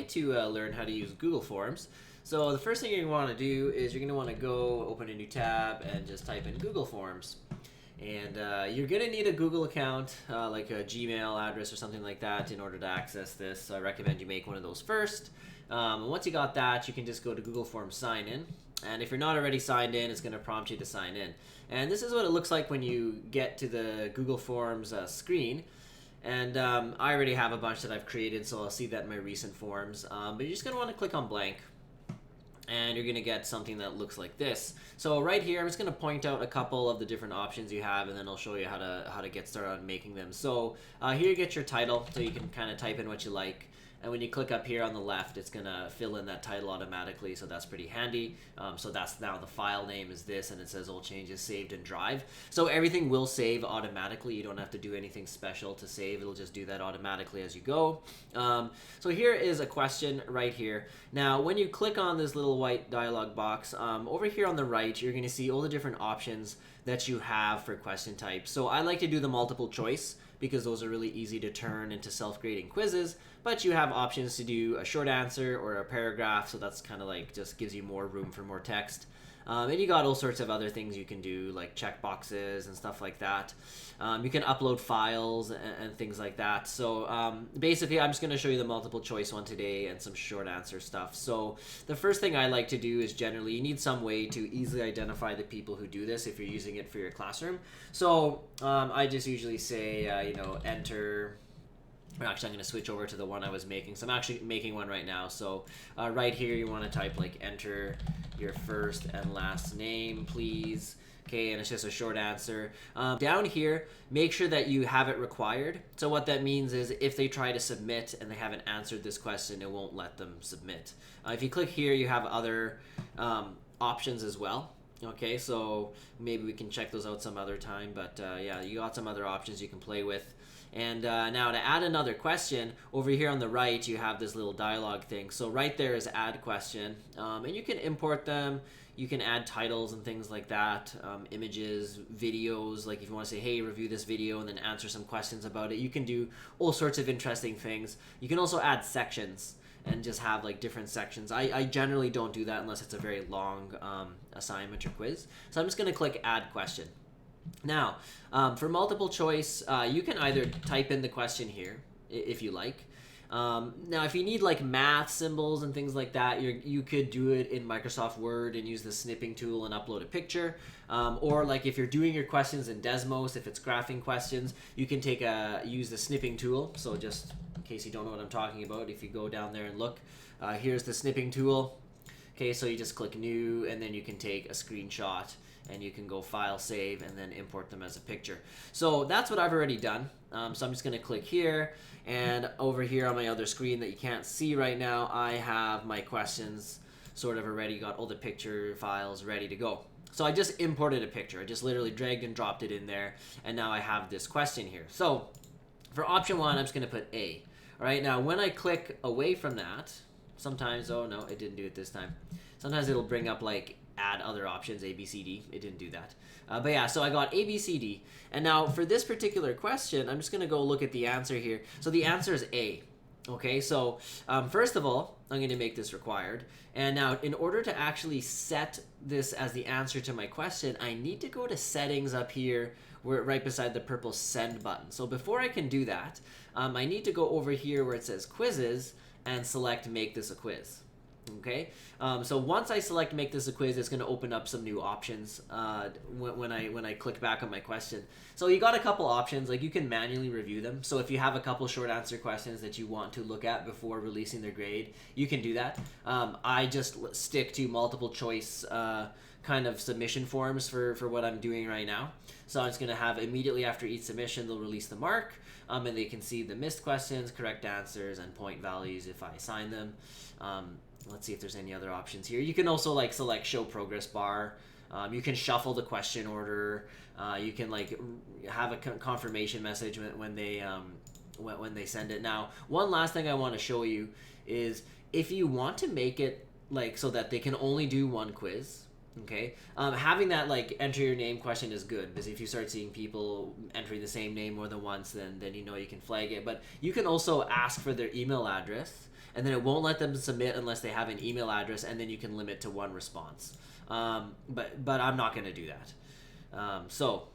like to learn how to use Google Forms. So the first thing you're going to want to do is you're going to want to go open a new tab and just type in Google Forms. And you're going to need a Google account, like a Gmail address or something like that in order to access this. So I recommend you make one of those first. And once you got that, you can just go to Google Forms Sign In. And if you're not already signed in, it's going to prompt you to sign in. And this is what it looks like when you get to the Google Forms screen. And I already have a bunch that I've created, so I'll see that in my recent forms. But you're just going to want to click on blank. And you're going to get something that looks like this. So right here, I'm just going to point out a couple of the different options you have, and then I'll show you how to get started on making them. So here you get your title, so you can kind of type in what you like. And when you click up here on the left, it's going to fill in that title automatically, so that's pretty handy. So that's now the file name is this, and it says all changes saved in Drive. So everything will save automatically. You don't have to do anything special to save. It'll just do that automatically as you go. So here is a question right here. Now, when you click on this little white dialog box, over here on the right, you're going to see all the different options that you have for question types. So I like to do the multiple choice because those are really easy to turn into self-grading quizzes, but you have options to do a short answer or a paragraph, so that's kind of like just gives you more room for more text. And you got all sorts of other things you can do, like check boxes and stuff like that. You can upload files and things like that. So basically, I'm just going to show you the multiple choice one today and some short answer stuff. So the first thing I like to do is generally you need some way to easily identify the people who do this if you're using it for your classroom. So I just usually say, enter. Actually, I'm going to switch over to the one I was making. So I'm actually making one right now. So right here, you want to type like enter your first and last name, please. Okay, and it's just a short answer. Down here, make sure that you have it required. So what that means is if they try to submit and they haven't answered this question, it won't let them submit. If you click here, you have other options as well. Okay, so maybe we can check those out some other time. But yeah, you got some other options you can play with. And now to add another question, over here on the right, you have this little dialogue thing. So right there is add question. And you can import them. You can add titles and things like that, images, videos. Like if you want to say, hey, review this video and then answer some questions about it. You can do all sorts of interesting things. You can also add sections and just have like different sections. I generally don't do that unless it's a very long assignment or quiz. So I'm just going to click add question. Now, for multiple choice, you can either type in the question here, if you like. Now, if you need like math symbols and things like that, you could do it in Microsoft Word and use the Snipping Tool and upload a picture. Or like if you're doing your questions in Desmos, if it's graphing questions, you can use the Snipping Tool. So just in case you don't know what I'm talking about, if you go down there and look, here's the Snipping Tool. Okay, so you just click New, and then you can take a screenshot, and you can go File, Save, and then import them as a picture. So that's what I've already done. So I'm just going to click here, and over here on my other screen that you can't see right now, I have my questions sort of already got all the picture files ready to go. So I just imported a picture. I just literally dragged and dropped it in there, and now I have this question here. So for option 1, I'm just going to put A. All right, now when I click away from that, sometimes, oh no, it didn't do it this time. Sometimes it'll bring up like add other options, A, B, C, D. It didn't do that. But yeah, so I got A, B, C, D. And now for this particular question, I'm just going to go look at the answer here. So the answer is A. Okay, so first of all, I'm going to make this required. And now in order to actually set this as the answer to my question, I need to go to settings up here where right beside the purple send button. So before I can do that, I need to go over here where it says quizzes and select make this a quiz. Okay, so once I select make this a quiz, it's going to open up some new options when I click back on my question. So you got a couple options, like you can manually review them. So if you have a couple short answer questions that you want to look at before releasing their grade, you can do that. I just stick to multiple choice kind of submission forms for what I'm doing right now. So I'm just going to have immediately after each submission, they'll release the mark, and they can see the missed questions, correct answers, and point values if I assign them. Let's see if there's any other options here. You can also like select show progress bar. You can shuffle the question order. You can like have a confirmation message when they send it. Now, one last thing I want to show you is if you want to make it like so that they can only do one quiz. Okay, having that like enter your name question is good because if you start seeing people entering the same name more than once, then you know you can flag it. But you can also ask for their email address. and then it won't let them submit unless they have an email address, and then you can limit to 1 response. But I'm not going to do that. So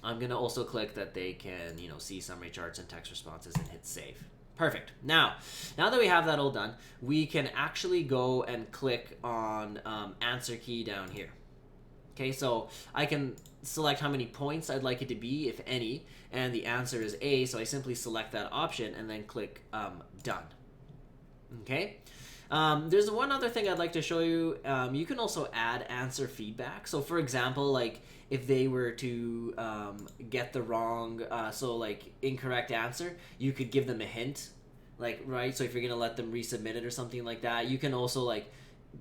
I'm going to also click that they can, see summary charts and text responses and hit save. Perfect. Now that we have that all done, we can actually go and click on answer key down here. Okay, so I can select how many points I'd like it to be, if any, and the answer is A, so I simply select that option and then click done. Okay. There's one other thing I'd like to show you. You can also add answer feedback. So for example, like if they were to get the wrong, incorrect answer, you could give them a hint, right? So if you're gonna let them resubmit it or something like that, you can also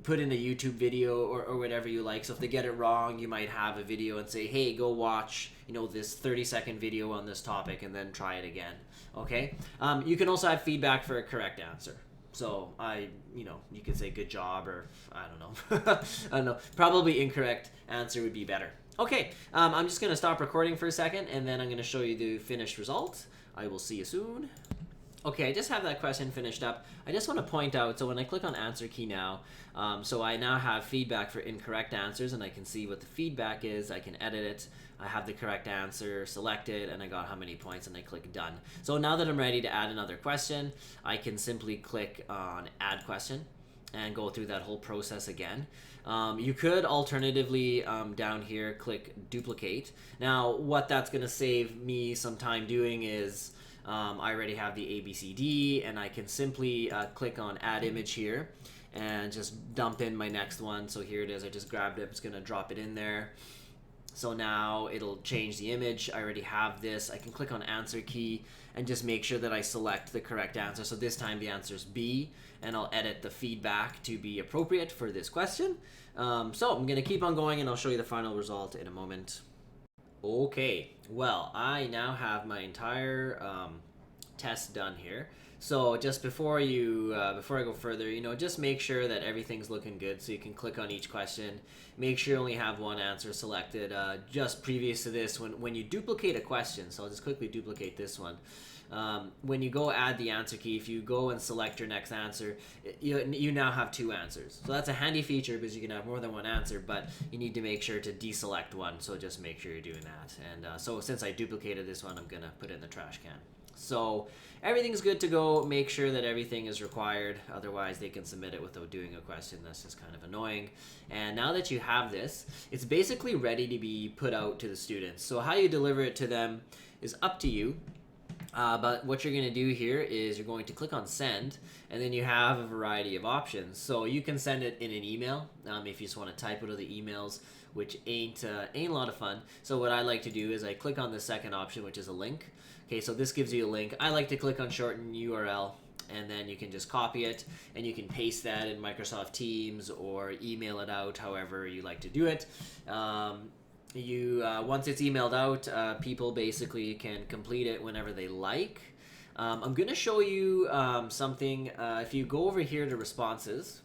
put in a YouTube video or whatever you like. So if they get it wrong, you might have a video and say, hey, go watch, this 30-second video on this topic and then try it again. Okay. You can also have feedback for a correct answer. So you could say good job, or I don't know. I don't know. Probably incorrect answer would be better. Okay, I'm just going to stop recording for a second, and then I'm going to show you the finished result. I will see you soon. Okay, I just have that question finished up. I just want to point out, so when I click on answer key now, so I now have feedback for incorrect answers, and I can see what the feedback is. I can edit it. I have the correct answer selected, and I got how many points, and I click done. So now that I'm ready to add another question, I can simply click on add question and go through that whole process again. You could alternatively down here click duplicate. Now what that's going to save me some time doing is I already have the ABCD, and I can simply click on add image here and just dump in my next one. So here it is. I just grabbed it. It's going to drop it in there. So now it'll change the image. I already have this. I can click on answer key and just make sure that I select the correct answer. So this time the answer is B, and I'll edit the feedback to be appropriate for this question. So I'm going to keep on going, and I'll show you the final result in a moment. Okay, well, I now have my entire test done here. So just before I go further, just make sure that everything's looking good. So you can click on each question. Make sure you only have one answer selected. Just previous to this, when you duplicate a question, so I'll just quickly duplicate this one. When you go add the answer key, if you go and select your next answer, you now have 2 answers. So that's a handy feature because you can have more than one answer, but you need to make sure to deselect one. So just make sure you're doing that. And so since I duplicated this one, I'm going to put it in the trash can. So everything's good to go. Make sure that everything is required. Otherwise, they can submit it without doing a question. That's just kind of annoying. And now that you have this, it's basically ready to be put out to the students. So how you deliver it to them is up to you. But what you're going to do here is you're going to click on send, and then you have a variety of options. So you can send it in an email if you just want to type it, or the emails, which ain't a lot of fun. So what I like to do is I click on the second option, which is a link. Okay, so this gives you a link. I like to click on Shorten URL, and then you can just copy it, and you can paste that in Microsoft Teams or email it out, however you like to do it. Once it's emailed out, people basically can complete it whenever they like. I'm going to show you something. If you go over here to responses,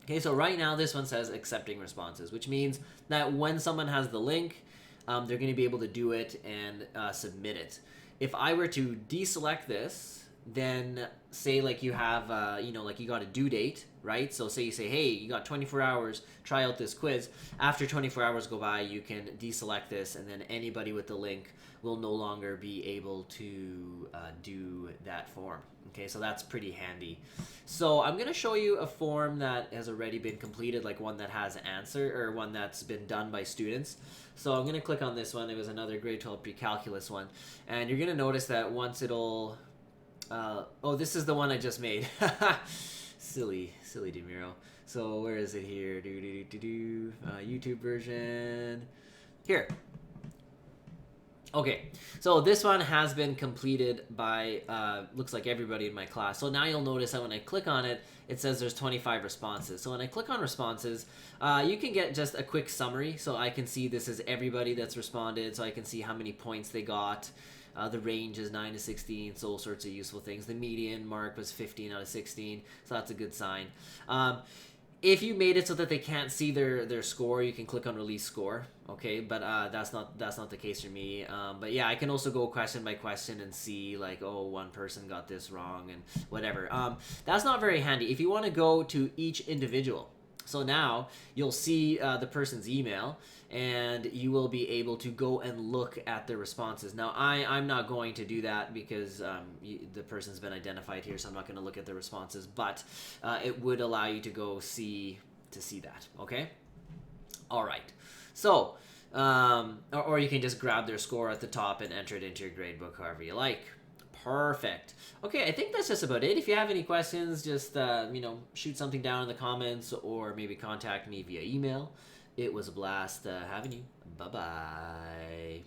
okay, so right now this one says accepting responses, which means that when someone has the link, they're going to be able to do it and submit it. If I were to deselect this, then say you have, you got a due date, right? So say you say, hey, you got 24 hours, try out this quiz. After 24 hours go by, you can deselect this, and then anybody with the link will no longer be able to do that form. Okay, so that's pretty handy. So I'm going to show you a form that has already been completed, like one that has an answer, or one that's been done by students. So I'm going to click on this one. It was another grade 12 pre-calculus one. And you're going to notice that once it'll... oh, this is the one I just made. Silly DeMiro. So where is it here? YouTube version. Here. Okay, so this one has been completed by, looks like everybody in my class. So now you'll notice that when I click on it, it says there's 25 responses. So when I click on responses, you can get just a quick summary. So I can see this is everybody that's responded. So I can see how many points they got. The range is 9 to 16, so all sorts of useful things. The median mark was 15 out of 16, so that's a good sign. If you made it so that they can't see their score, you can click on release score. Okay, but that's not the case for me. But yeah, I can also go question by question and see like, oh, one person got this wrong and whatever. That's not very handy. If you want to go to each individual, so now you'll see the person's email, and you will be able to go and look at the responses. Now, I'm not going to do that because the person's been identified here, so I'm not going to look at the responses, but it would allow you to go see that, okay? All right. So, or you can just grab their score at the top and enter it into your gradebook however you like. Perfect. Okay, I think that's just about it. If you have any questions, just shoot something down in the comments or maybe contact me via email. It was a blast having you. Bye-bye.